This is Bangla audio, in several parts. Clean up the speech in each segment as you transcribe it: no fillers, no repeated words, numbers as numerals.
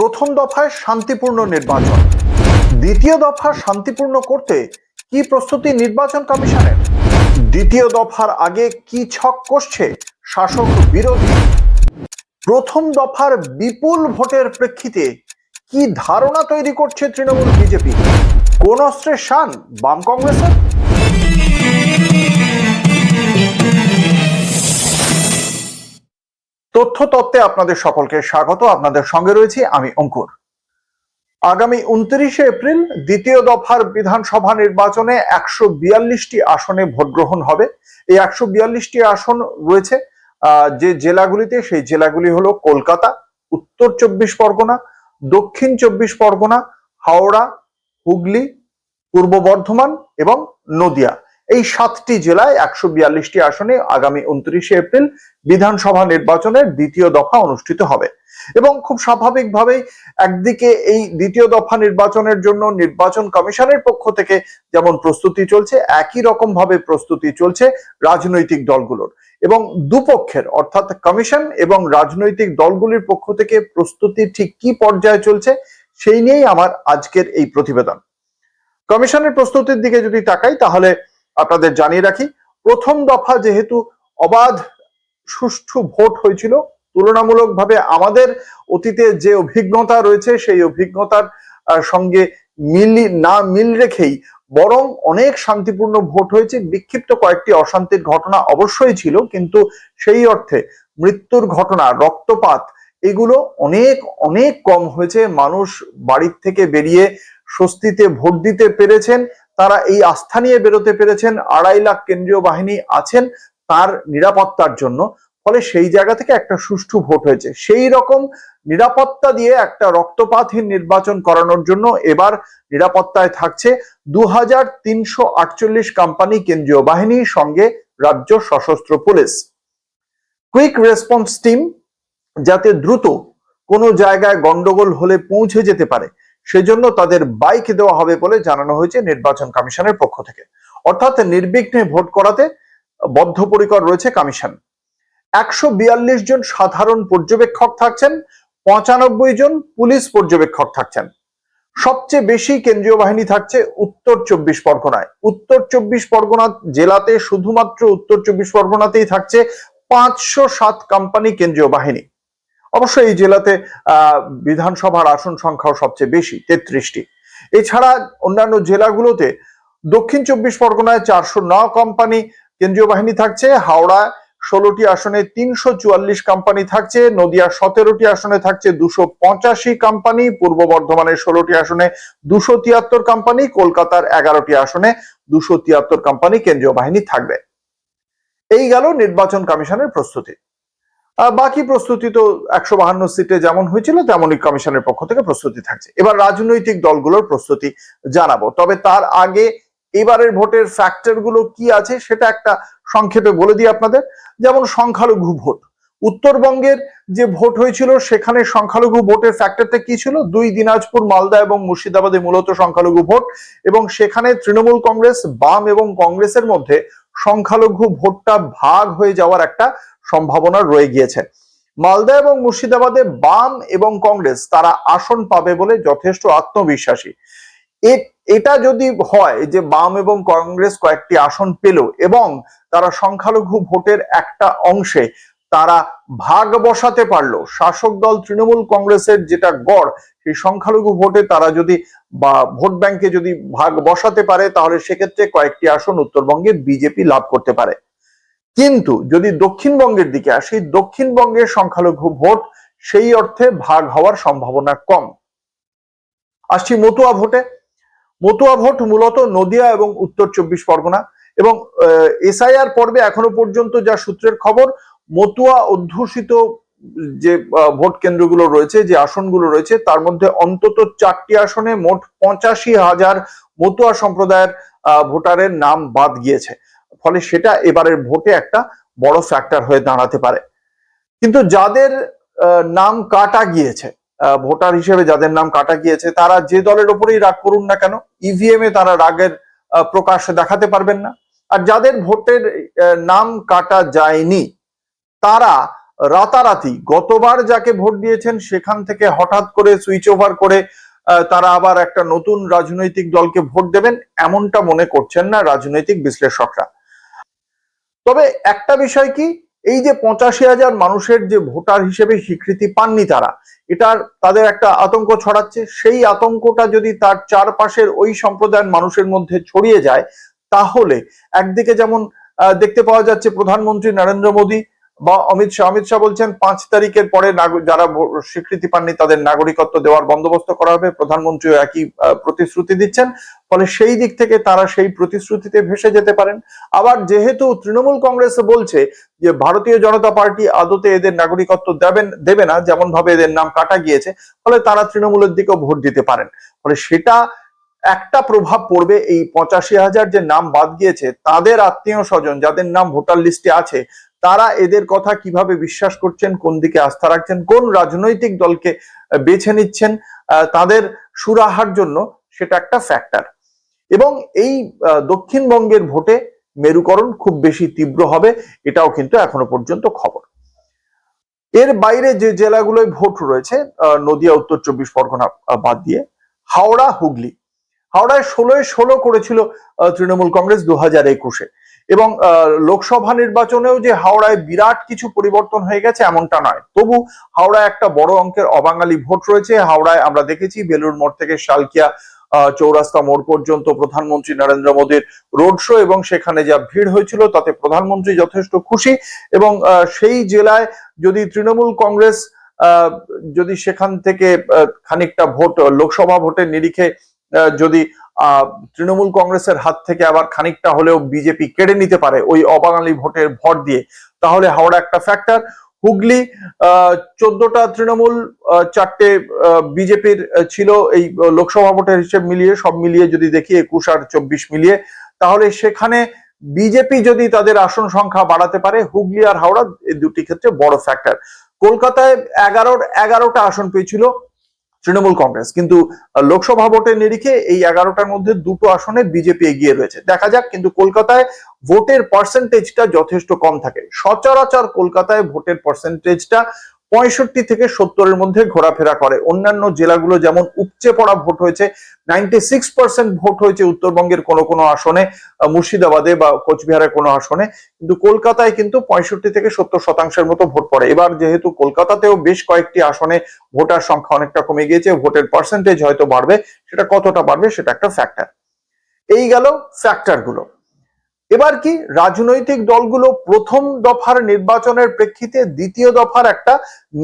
প্রথম দফায় শান্তিপূর্ণ নির্বাচন, দ্বিতীয় দফা শান্তিপূর্ণ করতে কি প্রস্তুতি নির্বাচন কমিশনের? দ্বিতীয় দফার আগে কি ছক কষছে শাসক বিরোধী? প্রথম দফার বিপুল ভোটের প্রেক্ষিতে কি ধারণা তৈরি করছে তৃণমূল বিজেপি? কোন অস্ত্রের শান বাম কংগ্রেসের? তথ্য তত্ত্বে আপনাদের সকলকে স্বাগত। আপনাদের সঙ্গে রয়েছি আমি অঙ্কুর। আগামী 29শে এপ্রিল দ্বিতীয় দফার বিধানসভা নির্বাচনে 142টি আসনে ভোট গ্রহণ হবে। এই 142টি আসন রয়েছে যে জেলাগুলিতে, সেই জেলাগুলি হলো কলকাতা, উত্তর 24 পরগনা, দক্ষিণ 24 পরগনা, হাওড়া, হুগলি, পূর্ব বর্ধমান এবং নদিয়া। এই 7টি জেলায় 142টি আসনে আগামী 29শে এপ্রিল বিধানসভা নির্বাচনের দ্বিতীয় দফা অনুষ্ঠিত হবে। এবং খুব স্বাভাবিকভাবেই একদিকে এই দ্বিতীয় দফা নির্বাচনের জন্য নির্বাচন কমিশনের পক্ষ থেকে যেমন প্রস্তুতি চলছে, একই রকম ভাবে প্রস্তুতি চলছে রাজনৈতিক দলগুলোর। এবং দুপক্ষের অর্থাৎ কমিশন এবং রাজনৈতিক দলগুলির পক্ষ থেকে প্রস্তুতি ঠিক কি পর্যায়ে চলছে সেই নিয়েই আমার আজকের এই প্রতিবেদন। কমিশনের প্রস্তুতির দিকে যদি তাকাই তাহলে আপনাদের জানিয়ে রাখি, প্রথম দফা যেহেতু অবাধ সুষ্ঠু ভোট হয়েছিল, তুলনামূলকভাবে আমাদের অতীতে যে অভিজ্ঞতা রয়েছে সেই অভিজ্ঞতার সঙ্গে মিল রেখেই বরং অনেক শান্তিপূর্ণ ভোট হয়েছে। বিক্ষিপ্ত কয়েকটি অশান্তির ঘটনা অবশ্যই ছিল, কিন্তু সেই অর্থে মৃত্যুর ঘটনা, রক্তপাত এগুলো অনেক অনেক কম হয়েছে। মানুষ বাড়ির থেকে বেরিয়ে স্বস্তিতে ভোট দিতে পেরেছেন, তারা এই আস্থা নিয়ে বেরোতে পেরেছেন 2.5 লাখ কেন্দ্রীয় বাহিনী আছেন তার নিরাপত্তার জন্য। ফলে সেই জায়গা থেকে একটা সুষ্ঠু ভোট হয়েছে। সেই রকম নিরাপত্তা দিয়ে একটা রক্তপাতহীন নির্বাচন করানোর জন্য এবার নিরাপত্তায় থাকছে 2348 কোম্পানি কেন্দ্রীয় বাহিনীর সঙ্গে রাজ্য সশস্ত্র পুলিশ। কুইক রেসপন্স টিম যাতে দ্রুত কোনো জায়গায় গন্ডগোল হলে পৌঁছে যেতে পারে সেজন্য তাদের বাইক দেওয়া হবে বলে জানানো হয়েছে নির্বাচন কমিশনের পক্ষ থেকে। অর্থাৎ নির্বিঘ্নে ভোট করাতে বদ্ধপরিকর রয়েছে কমিশন। 142 জন সাধারণ পর্যবেক্ষক থাকছেন, 95 জন পুলিশ পর্যবেক্ষক থাকছেন। সবচেয়ে বেশি কেন্দ্রীয় বাহিনী থাকছে উত্তর 24 পরগনায়। উত্তর 24 পরগনা জেলাতে, শুধুমাত্র উত্তর 24 পরগনাতেই থাকছে 507 কোম্পানি কেন্দ্রীয় বাহিনী। অবশ্যই এই জেলাতে বিধানসভার আসন সংখ্যাও সবচেয়ে বেশি, 33টি। এছাড়া অন্যান্য জেলাগুলোতে দক্ষিণ 24 পরগনায় 409 কোম্পানি কেন্দ্রীয় বাহিনী থাকছে, হাওড়া 16টি আসনে 344 কোম্পানি থাকছে, নদিয়া 17টি আসনে থাকছে 285 কোম্পানি, পূর্ব বর্ধমানের 16টি আসনে 273 কোম্পানি, কলকাতার 11টি আসনে 273 কোম্পানি কেন্দ্রীয় বাহিনী থাকবে। এই গেল নির্বাচন কমিশনের প্রস্তুতি। বাকি প্রস্তুতি তো 152 সিটে যেমন হয়েছিল তেমনই কমিশনের পক্ষ থেকে প্রস্তুতি থাকছে। এবার রাজনৈতিক দলগুলোর প্রস্তুতি জানাবো, তবে তার আগে এবারের ভোটের ফ্যাক্টর গুলো কি আছে সেটা একটা সংক্ষেপে বলে দিই আপনাদের। যেমন সংখ্যালঘু ভোট, উত্তরবঙ্গের যে ভোট হয়েছিল সেখানে সংখ্যালঘু ভোটের ফ্যাক্টরটা কি ছিল? 2 দিনাজপুর, মালদা এবং মুর্শিদাবাদে মূলত সংখ্যালঘু ভোট, এবং সেখানে তৃণমূল কংগ্রেস, বাম এবং কংগ্রেসের মধ্যে সংখ্যালঘু ভোটটা ভাগ হয়ে যাওয়ার একটা সম্ভাবনা রয়ে গিয়েছে। মালদা এবং মুর্শিদাবাদে বাম এবং কংগ্রেস তারা আসন পাবে বলে যথেষ্ট আত্মবিশ্বাসী। এটা যদি হয় যে বাম এবং কংগ্রেস কয়েকটি আসন পেল এবং তারা সংখ্যালঘু ভোটের একটা অংশে তারা ভাগ বসাতে পারলো, শাসক দল তৃণমূল কংগ্রেসের যেটা গড় সেই সংখ্যালঘু ভোটে তারা যদি বা ভোট ব্যাংকে যদি ভাগ বসাতে পারে তাহলে সেক্ষেত্রে কয়েকটি আসন উত্তরবঙ্গে বিজেপি লাভ করতে পারে। কিন্তু যদি দক্ষিণবঙ্গের দিকে আসি, দক্ষিণবঙ্গের সংখ্যালঘু ভোট সেই অর্থে ভাগ হওয়ার সম্ভাবনা কম। আসছি মতুয়া ভোটে। মতুয়া ভোট মূলত নদিয়া এবং উত্তর 24 পরগনা, এবং এসআইআর পর্বে এখনো পর্যন্ত যা সূত্রের খবর, মতুয়া অধ্যুষিত যে ভোট কেন্দ্রগুলো রয়েছে, যে আসনগুলো রয়েছে, তার মধ্যে অন্তত 4টি আসনে মোট 85,000 মতুয়া সম্প্রদায়ের ভোটারের নাম বাদ গিয়েছে। ফলে সেটা এবারের ভোটে একটা বড় ফ্যাক্টর হয়ে দাঁড়াতে পারে। কিন্তু যাদের নাম কাটা গিয়েছে, ভোটার হিসেবে যাদের নাম কাটা গিয়েছে, তারা যে দলের উপরেই রাগ করুন না কেন, ইভিএম এ তারা রাগের প্রকাশ দেখাতে পারবেন না। আর যাদের ভোটের নাম কাটা যায়নি তারা রাতারাতি গতবার যাকে ভোট দিয়েছেন সেখান থেকে হঠাৎ করে সুইচ ওভার করে তারা আবার একটা নতুন রাজনৈতিক দলকে ভোট দেবেন এমনটা মনে করছেন না রাজনৈতিক বিশ্লেষকরা। তবে একটা বিষয় কি, এই যে 85,000 মানুষের যে ভোটার হিসেবে স্বীকৃতি পাননি তারা, এটার তাদের একটা আতঙ্ক ছড়াচ্ছে। সেই আতঙ্কটা যদি তার চারপাশের ওই সম্প্রদায়ের মানুষের মধ্যে ছড়িয়ে যায়, তাহলে একদিকে যেমন দেখতে পাওয়া যাচ্ছে প্রধানমন্ত্রী নরেন্দ্র মোদী বা অমিত শাহ বলছেন 5 তারিখের পরে যারা স্বীকৃতি পাননি তাদের নাগরিকত্ব দেওয়ার বন্দোবস্ত করা হবে, প্রধানমন্ত্রীও একই প্রতিশ্রুতি দিচ্ছেন। ফলে সেই দিক থেকে তারা সেই প্রতিশ্রুতিতে ভেসে যেতে পারেন। আবার যেহেতু তৃণমূল কংগ্রেস বলছে যে ভারতীয় জনতা পার্টি আদতে এদের নাগরিকত্ব দেবে না, যেমন ভাবে এদের নাম কাটা গিয়েছে, ফলে তারা তৃণমূলের দিকেও ভোট দিতে পারেন। ফলে সেটা একটা প্রভাব পড়বে এই 85,000 যে নাম বাদ গিয়েছে তাদের আত্মীয় স্বজন যাদের নাম ভোটার লিস্টে আছে, তারা এদের কথা কিভাবে বিশ্বাস করছেন, কোন দিকে আস্থা রাখছেন, কোন রাজনৈতিক দলকে বেছে নিচ্ছেন তাদের সুরাহার জন্য, সেটা একটা ফ্যাক্টর। এবং এই দক্ষিণবঙ্গের ভোটে মেরুকরণ খুব বেশি তীব্র হবে, এটাও কিন্তু এখনো পর্যন্ত খবর। এর বাইরে যে জেলাগুলোয় ভোট রয়েছে, নদিয়া, উত্তর 24 পরগনা বাদ দিয়ে, হাওড়া, হুগলি। হাওড়ায় 16-16 করেছিল তৃণমূল কংগ্রেস 2021-এ, এবং লোকসভা নির্বাচনেও যে হাওড়ায় বিরাট কিছু পরিবর্তন হয়ে গেছে এমনটা নয়। তবু হাওড়ায় একটা বড় অঙ্কের অবাঙালি ভোট রয়েছে। হাওড়ায় আমরা দেখেছি বেলুর মোড় থেকে শালকিয়া চৌরাস্তা মোড় পর্যন্ত প্রধানমন্ত্রী নরেন্দ্র মোদীর রোড শো, এবং সেখানে যা ভিড় হয়েছিল তাতে প্রধানমন্ত্রী যথেষ্ট খুশি। এবং সেই জেলায় যদি তৃণমূল কংগ্রেস যদি সেখান থেকে খানিকটা ভোট লোকসভা ভোটের নিরিখে যদি তৃণমূল কংগ্রেসের হাত থেকে আবার খানিকটা হলেও বিজেপি কেড়ে নিতে পারে ওই অবাঙালি ভোটের ভর দিয়ে, তাহলে হাওড়া একটা ফ্যাক্টর। হুগলি 14টা তৃণমূল, 4টে বিজেপির ছিল এই লোকসভা ভোটের হিসেব মিলিয়ে, সব মিলিয়ে যদি দেখি 21 আর 24 মিলিয়ে, তাহলে সেখানে বিজেপি যদি তাদের আসন সংখ্যা বাড়াতে পারে, হুগলি আর হাওড়া এই দুটি ক্ষেত্রে বড় ফ্যাক্টর। কলকাতায় 11টা আসন পেয়েছিল তৃণমূল কংগ্রেস, কিন্তু লোকসভা ভোটের নিরিখে এই 11টার মধ্যে 2টো আসনে বিজেপি এগিয়ে রয়েছে। দেখা যাক, কিন্তু কলকাতায় ভোটের পার্সেন্টেজটা যথেষ্ট কম থাকে। সচরাচর কলকাতায় ভোটের পার্সেন্টেজটা 65 থেকে 70-এর মধ্যে ঘোরাফেরা করে। অন্যান্য জেলাগুলো যেমন উপচে পড়া ভোট হয়েছে, 96% ভোট হয়েছে উত্তরবঙ্গের কোনো কোনো আসনে, মুর্শিদাবাদে বা কোচবিহারের কোনো আসনে, কিন্তু কলকাতায় কিন্তু 65 থেকে 70% মতো ভোট পড়ে। এবার যেহেতু কলকাতাতেও বেশ কয়েকটি আসনে ভোটার সংখ্যা অনেকটা কমে গিয়েছে, ভোটের পার্সেন্টেজ হয়তো বাড়বে, সেটা কতটা বাড়বে সেটা একটা ফ্যাক্টর। এই গেল ফ্যাক্টর গুলো। এবার কি, রাজনৈতিক দলগুলো প্রথম দফার নির্বাচনের প্রেক্ষিতে দ্বিতীয় দফার একটা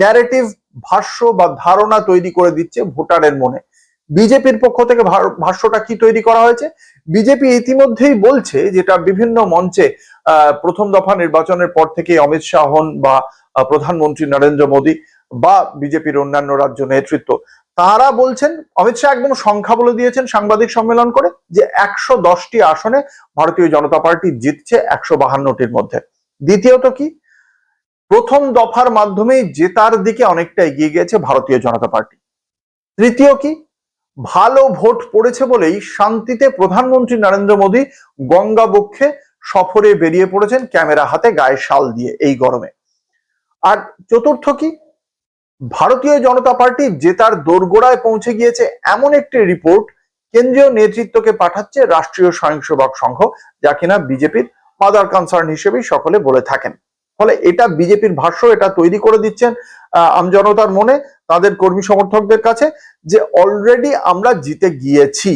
ন্যারেটিভ ভাষ্য বা ধারণা তৈরি করে দিচ্ছে ভোটারের মনে। বিজেপির পক্ষ থেকে ভাষ্যটা কি তৈরি করা হয়েছে? বিজেপি ইতিমধ্যেই বলছে, যেটা বিভিন্ন মঞ্চে প্রথম দফা নির্বাচনের পর থেকে অমিত শাহ হন বা প্রধানমন্ত্রী নরেন্দ্র মোদী বা বিজেপির অন্যান্য রাজ্য নেতৃত্ব, তারা বলছেন, অমিত শাহ একদম সংখ্যা বলে দিয়েছেন সাংবাদিক সম্মেলন করে, যে 110টি আসনে ভারতীয় জনতা পার্টি জিতছে 152টির মধ্যে। দ্বিতীয়ত কি, প্রথম দফার মাধ্যমেই জেতার দিকে অনেকটা এগিয়ে গিয়েছে ভারতীয় জনতা পার্টি। তৃতীয় কি, ভালো ভোট পড়েছে বলেই শান্তিতে প্রধানমন্ত্রী নরেন্দ্র মোদী গঙ্গা বক্ষে সফরে বেরিয়ে পড়েছেন ক্যামেরা হাতে, গায়ে শাল দিয়ে এই গরমে। আর চতুর্থ কি, ভারতীয় জনতা পার্টি জেতার দোরগোড়ায় পৌঁছে গিয়েছে এমন একটি রিপোর্ট কেন্দ্রীয় নেতৃত্বকে পাঠাচ্ছে রাষ্ট্রীয় স্বয়ংসেবক সংঘ, যা কিনা বিজেপির মাদার কনসার্ন হিসেবেই সকলে বলে থাকেন। ফলে এটা বিজেপির ভাষ্য, এটা তৈরি করে দিচ্ছেন আমজনতার মনে, তাদের কর্মী সমর্থকদের কাছে, যে অলরেডি আমরা জিতে গিয়েছি,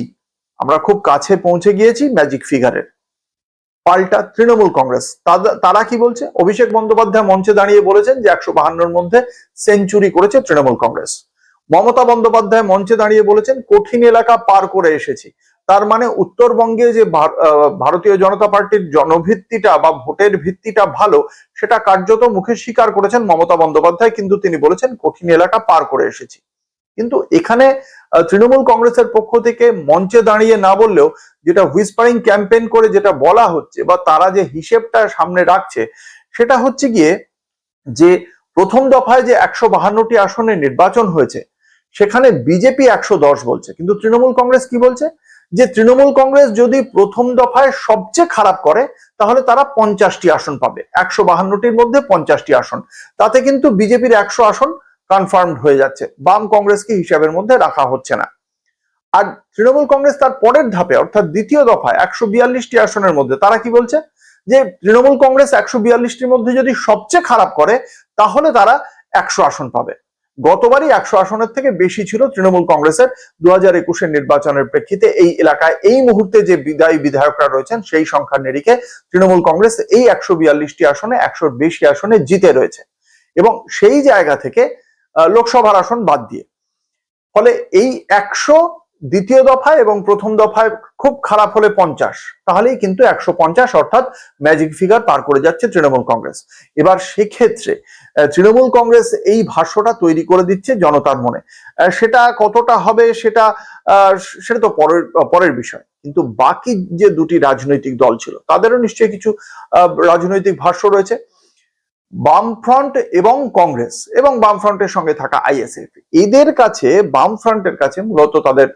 আমরা খুব কাছে পৌঁছে গিয়েছি ম্যাজিক ফিগারের। পাল্টা তৃণমূল কংগ্রেস, তারা কি বলছে? অভিষেক বন্দ্যোপাধ্যায় মঞ্চে দাঁড়িয়ে বলেছেন যে 152-এর মধ্যে সেঞ্চুরি করেছে তৃণমূল কংগ্রেস। মমতা বন্দ্যোপাধ্যায় মঞ্চে দাঁড়িয়ে বলেছেন কঠিন এলাকা পার করে এসেছি। তার মানে উত্তরবঙ্গে যে ভারতীয় জনতা পার্টির জনভিত্তিটা বা ভোটের ভিত্তিটা ভালো, সেটা কার্যত মুখে স্বীকার করেছেন মমতা বন্দ্যোপাধ্যায়, কিন্তু তিনি বলেছেন কঠিন এলাকা পার করে এসেছি। কিন্তু এখানে তৃণমূল কংগ্রেসের পক্ষ থেকে মঞ্চে দাঁড়িয়ে না বললেও, যেটা হুইসপারিং ক্যাম্পেইন করে যেটা বলা হচ্ছে বা তারা যে হিসেবটা সামনে রাখছে, সেটা হচ্ছে গিয়ে যে প্রথম দফায় যে 152টি আসনে নির্বাচন হয়েছে, সেখানে বিজেপি 110 বলছে, কিন্তু তৃণমূল কংগ্রেস কি বলছে? যে তৃণমূল কংগ্রেস যদি প্রথম দফায় সবচেয়ে খারাপ করে, তাহলে তারা 50টি আসন পাবে, 152টির মধ্যে 50টি আসন। তাতে কিন্তু বিজেপির 100 আসন কনফার্মড হয়ে যাচ্ছে, বাম কংগ্রেসকে হিসাবের মধ্যে রাখা হচ্ছে না। আর তৃণমূল কংগ্রেস তার পরের ধাপে অর্থাৎ দ্বিতীয় দফায় 142টি আসনের মধ্যে তারা কি বলছে, যে তৃণমূল কংগ্রেস 142টির মধ্যে যদি সবচেয়ে খারাপ করে তাহলে তারা 100 আসন পাবে। গতবারই 100 আসনের থেকে বেশি ছিল তৃণমূল কংগ্রেসের 2021-এর নির্বাচনের প্রেক্ষিতে। এই এলাকায় এই মুহূর্তে যে বিদায়ী বিধায়করা রয়েছেন সেই সংখ্যার নিরিখে তৃণমূল কংগ্রেস এই 142টি আসনে 100-র বেশি আসনে জিতে রয়েছে, এবং সেই জায়গা থেকে লোকসভার আসন বাদ দিয়ে। ফলে এই 100 দ্বিতীয় দফায় এবং প্রথম দফায় খুব খারাপ হলে 50, তাহলেই কিন্তু 150 অর্থাৎ ম্যাজিক ফিগার পার করে যাচ্ছে তৃণমূল কংগ্রেস। এবার সেক্ষেত্রে তৃণমূল কংগ্রেস এই ভাষ্যটা তৈরি করে দিচ্ছে জনতার মনে। সেটা কতটা হবে সেটা তো পরের বিষয়, কিন্তু বাকি যে দুটি রাজনৈতিক দল ছিল তাদেরও নিশ্চয়ই কিছু রাজনৈতিক ভাষ্য রয়েছে। বামফ্রন্ট এবং কংগ্রেস এবং বামফ্রন্টের সঙ্গে থাকা আইএসএফ, এদের কাছে, বামফ্রন্টের কাছে মূলত তাদের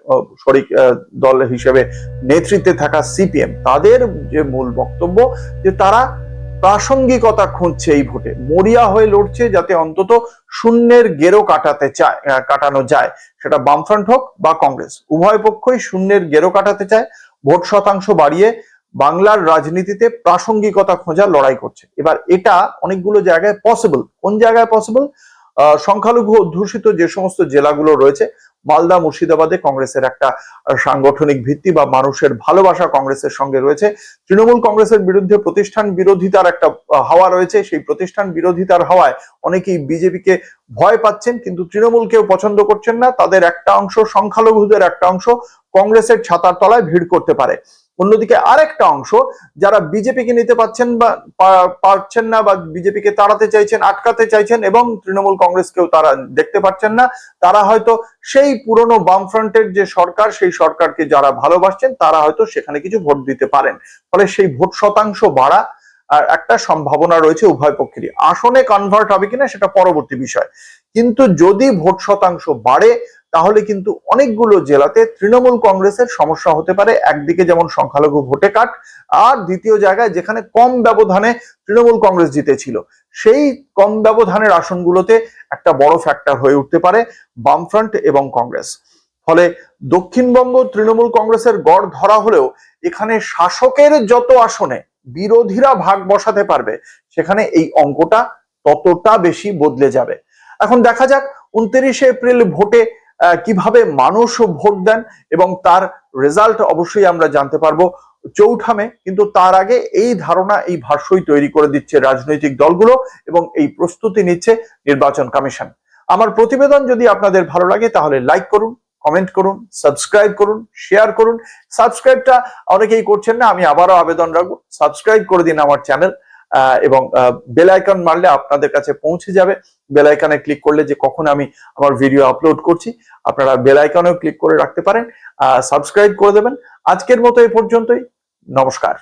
শরিক দল হিসেবে নেতৃত্বে থাকা সিপিএম, তাদের যে মূল বক্তব্য যে তারা প্রাসঙ্গিকতা খুঁজছে, এই ভোটে মরিয়া হয়ে লড়ছে যাতে অন্তত শূন্যের গেরো কাটানো যায়। সেটা বামফ্রন্ট হোক বা কংগ্রেস, উভয় পক্ষই শূন্যের গেরো কাটাতে চায়, ভোট শতাংশ বাড়িয়ে বাংলার রাজনীতিতে প্রাসঙ্গিকতা খোঁজার লড়াই করছে। এবার এটা অনেকগুলো জায়গায় পসিবল। কোন জায়গায় পসিবল? সংখ্যালঘু অধ্যুষিত যে সমস্ত জেলাগুলো রয়েছে, মালদা, মুর্শিদাবাদে কংগ্রেসের একটা সাংগঠনিক ভিত্তি বা মানুষের ভালোবাসা কংগ্রেসের সঙ্গে রয়েছে। তৃণমূল কংগ্রেসের বিরুদ্ধে প্রতিষ্ঠান বিরোধিতার একটা হাওয়া রয়েছে, সেই প্রতিষ্ঠান বিরোধিতার হাওয়ায় অনেকেই বিজেপিকে ভয় পাচ্ছেন, কিন্তু তৃণমূলকেও পছন্দ করছেন না। তাদের একটা অংশ, সংখ্যালঘুদের একটা অংশ কংগ্রেসের ছাতার তলায় ভিড় করতে পারে। অন্যদিকে আরেকটা অংশ যারা বিজেপিকে নিতে পারছেন না বা বিজেপিকে তাড়াতে চাইছেন, আটকাতে চাইছেন, এবং তৃণমূল কংগ্রেসকেও তারা দেখতে পাচ্ছেন না, তারা হয়তো সেই পুরনো বামফ্রন্টের যে সরকার, সেই সরকারকে যারা ভালোবাসছেন তারা হয়তো সেখানে কিছু ভোট দিতে পারেন। ফলে সেই ভোট শতাংশ বাড়া আর একটা সম্ভাবনা রয়েছে উভয় পক্ষেরই। আসনে কনভার্ট হবে কিনা সেটা পরবর্তী বিষয়, কিন্তু যদি ভোট শতাংশ বাড়ে তাহলে কিন্তু অনেকগুলো জেলাতে তৃণমূল কংগ্রেসের সমস্যা হতে পারে। একদিকে যেমন সংখ্যালঘু ভোটে কাট, আর দ্বিতীয় জায়গায় যেখানে কম ব্যবধানে তৃণমূল কংগ্রেস জিতেছিল, সেই কম ব্যবধানের আসনগুলোতে একটা বড় ফ্যাক্টর হয়ে উঠতে পারে বামফ্রন্ট এবং কংগ্রেস। ফলে দক্ষিণবঙ্গ তৃণমূল কংগ্রেসের গড় ধরা হলেও এখানে শাসকের যত আসনে বিরোধীরা ভাগ বসাতে পারবে, সেখানে এই অঙ্কটা ততটা বেশি বদলে যাবে। এখন দেখা যাক 29শে এপ্রিল ভোটে কিভাবে মানুষ ভোট দেন, এবং তার রেজাল্ট অবশ্যই আমরা জানতে পারবো 4 মে। কিন্তু তার আগে এই ধারণা, এই ভাষ্যই তৈরি করে দিচ্ছে রাজনৈতিক দলগুলো, এবং এই প্রস্তুতি নিচ্ছে নির্বাচন কমিশন। আমার প্রতিবেদন যদি আপনাদের ভালো লাগে তাহলে লাইক করুন, কমেন্ট করুন, সাবস্ক্রাইব করুন, শেয়ার করুন। সাবস্ক্রাইবটা অনেকেই করছেন না, আমি আবারও আবেদন রাখবো, সাবস্ক্রাইব করে দিন আমার চ্যানেল, এবং বেল আইকন মারলে আপনাদের কাছে পৌঁছে যাবে। বেল আইকনে ক্লিক করলে যে কখন আমি আমার ভিডিও আপলোড করছি আপনারা বেল আইকনেও ক্লিক করে রাখতে পারেন, সাবস্ক্রাইব করে দেবেন। আজকের মতো এই পর্যন্তই, নমস্কার।